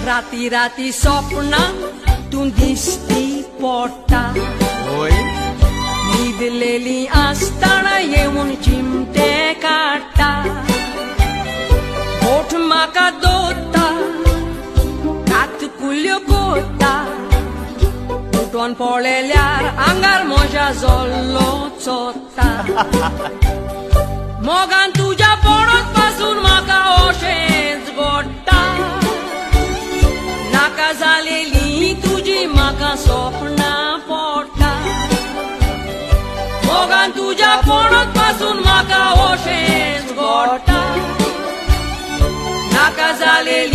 राती राती स्वप्नात तू दिसती पोटा होय न्हिदलेली आसतना येऊन चिमटे काडटा ओठ म्हाका दोत्ता कात कुल्ल्यो कोत्ता उठोन पळयल्यार आंगार म्हज्या जल्लो चोत्ता मोगान तुज्या पडत पासून म्हाका अशेंच घडटा नाका जालेली तुजी म्हाका स्वप्नां पडटा मोगान तुज्या पडत पासून म्हाका अशेंच घडटा नाका जालेली